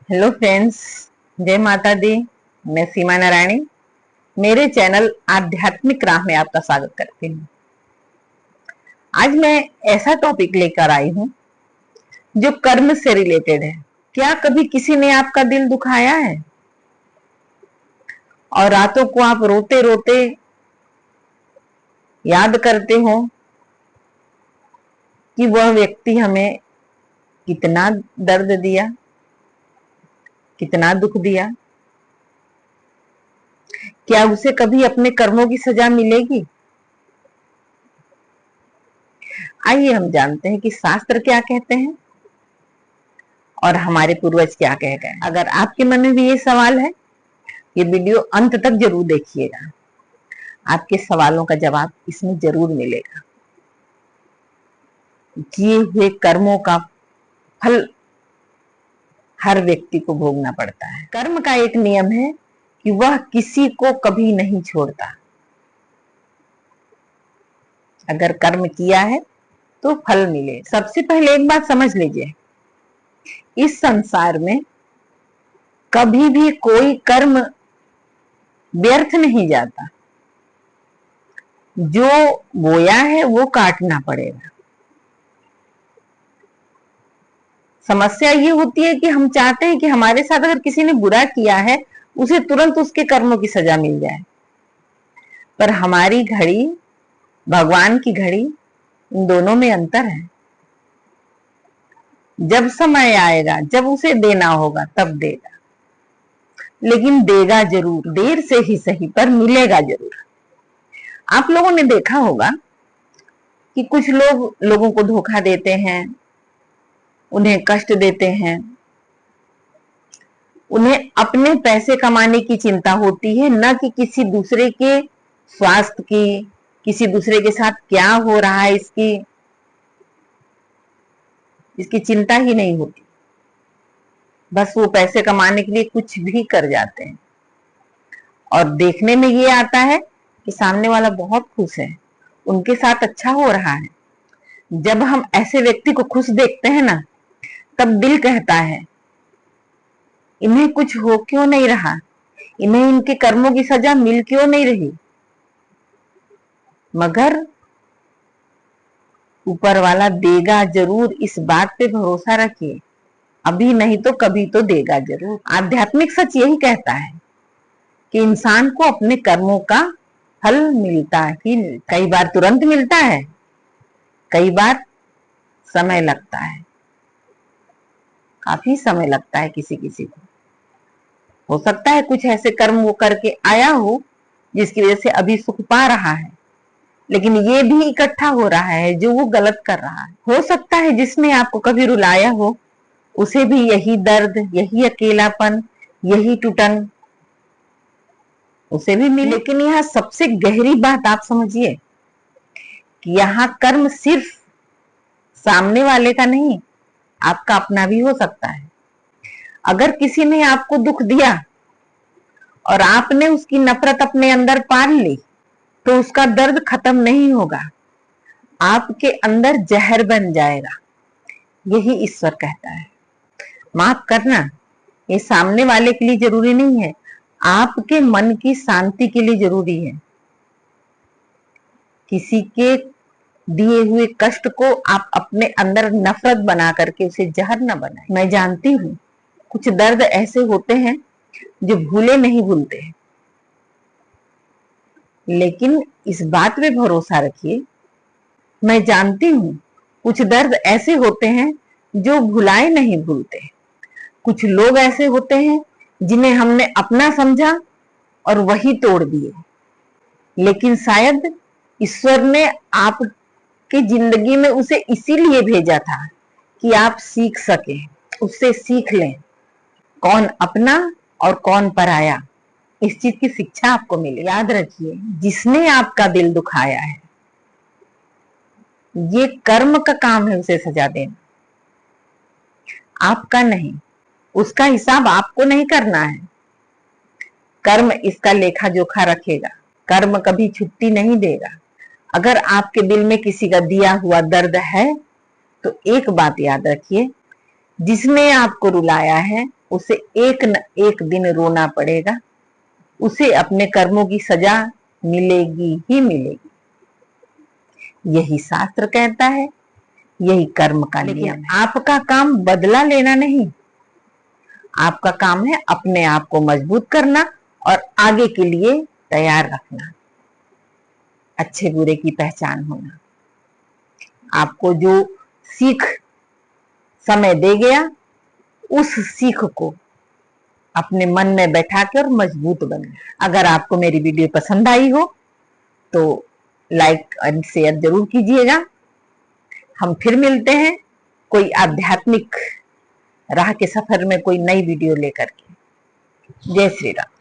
Hello friends, जय माता दी। मैं सीमा नारायणी मेरे चैनल आध्यात्मिक राह में आपका स्वागत करती हूँ। आज मैं ऐसा टॉपिक लेकर आई हूँ जो कर्म से रिलेटेड है। क्या कभी किसी ने आपका दिल दुखाया है और रातों को आप रोते रोते याद करते हो कि वह व्यक्ति हमें कितना दर्द दिया, कितना दुख दिया? क्या उसे कभी अपने कर्मों की सजा मिलेगी? आइए हम जानते हैं कि शास्त्र क्या कहते हैं और हमारे पूर्वज क्या कह गए। अगर आपके मन में भी ये सवाल है, ये वीडियो अंत तक जरूर देखिएगा। आपके सवालों का जवाब इसमें जरूर मिलेगा। किए हुए कर्मों का फल हर व्यक्ति को भोगना पड़ता है। कर्म का एक नियम है कि वह किसी को कभी नहीं छोड़ता। अगर कर्म किया है तो फल मिले। सबसे पहले एक बात समझ लीजिए, इस संसार में कभी भी कोई कर्म व्यर्थ नहीं जाता। जो बोया है वो काटना पड़ेगा। समस्या ये होती है कि हम चाहते हैं कि हमारे साथ अगर किसी ने बुरा किया है उसे तुरंत उसके कर्मों की सजा मिल जाए, पर हमारी घड़ी, भगवान की घड़ी, इन दोनों में अंतर है। जब समय आएगा, जब उसे देना होगा तब देगा, लेकिन देगा जरूर, देर से ही सही पर मिलेगा जरूर। आप लोगों ने देखा होगा कि कुछ लोग लोगों को धोखा देते हैं, उन्हें कष्ट देते हैं। उन्हें अपने पैसे कमाने की चिंता होती है, न कि किसी दूसरे के स्वास्थ्य की, किसी दूसरे के साथ क्या हो रहा है इसकी चिंता ही नहीं होती। बस वो पैसे कमाने के लिए कुछ भी कर जाते हैं और देखने में ये आता है कि सामने वाला बहुत खुश है, उनके साथ अच्छा हो रहा है। जब हम ऐसे व्यक्ति को खुश देखते हैं ना, तब दिल कहता है इन्हें कुछ हो क्यों नहीं रहा, इन्हें इनके कर्मों की सजा मिल क्यों नहीं रही। मगर ऊपर वाला देगा जरूर, इस बात पे भरोसा रखिए। अभी नहीं तो कभी तो देगा जरूर। आध्यात्मिक सच यही कहता है कि इंसान को अपने कर्मों का फल मिलता है। कि कई बार तुरंत मिलता है, कई बार समय लगता है, काफी समय लगता है किसी किसी को। हो सकता है कुछ ऐसे कर्म वो करके आया हो जिसकी वजह से अभी सुख पा रहा है, लेकिन ये भी इकट्ठा हो रहा है जो वो गलत कर रहा है। हो सकता है जिसने आपको कभी रुलाया हो उसे भी यही दर्द, यही अकेलापन, यही टूटन उसे भी मिले। लेकिन यहाँ सबसे गहरी बात आप समझिए कि यहाँ कर्म सिर्फ सामने वाले का नहीं, आपका अपना भी हो सकता है। अगर किसी ने आपको दुख दिया और आपने उसकी नफरत अपने अंदर पाल ली तो उसका दर्द खत्म नहीं होगा, आपके अंदर जहर बन जाएगा। यही ईश्वर कहता है। माफ करना ये सामने वाले के लिए जरूरी नहीं है, आपके मन की शांति के लिए जरूरी है। किसी के दिए हुए कष्ट को आप अपने अंदर नफरत बना करके उसे जहर न बनाएं। मैं जानती हूँ कुछ दर्द ऐसे होते हैं जो भूले नहीं भूलते, लेकिन इस बात पे भरोसा रखिए, मैं जानती हूँ कुछ दर्द ऐसे होते हैं जो भुलाए नहीं भूलते। कुछ लोग ऐसे होते हैं जिन्हें हमने अपना समझा और वही तोड़ दिए, लेकिन शायद ईश्वर ने आपकी जिंदगी में उसे इसीलिए भेजा था कि आप सीख सके, उससे सीख लें कौन अपना और कौन पराया। इस चीज की शिक्षा आपको मिले। याद रखिए, जिसने आपका दिल दुखाया है, ये कर्म का काम है उसे सजा देना, आपका नहीं। उसका हिसाब आपको नहीं करना है, कर्म इसका लेखा जोखा रखेगा। कर्म कभी छुट्टी नहीं देगा। अगर आपके दिल में किसी का दिया हुआ दर्द है तो एक बात याद रखिए, जिसने आपको रुलाया है उसे एक न एक दिन रोना पड़ेगा, उसे अपने कर्मों की सजा मिलेगी ही मिलेगी। यही शास्त्र कहता है, यही कर्म का नियम है। आपका काम बदला लेना नहीं, आपका काम है अपने आप को मजबूत करना और आगे के लिए तैयार रखना, अच्छे बुरे की पहचान होना। आपको जो सीख समय दे गया, उस सीख को अपने मन में बैठा कर मजबूत बने। अगर आपको मेरी वीडियो पसंद आई हो तो लाइक और शेयर जरूर कीजिएगा। हम फिर मिलते हैं कोई आध्यात्मिक राह के सफर में कोई नई वीडियो लेकर के। जय श्री राम।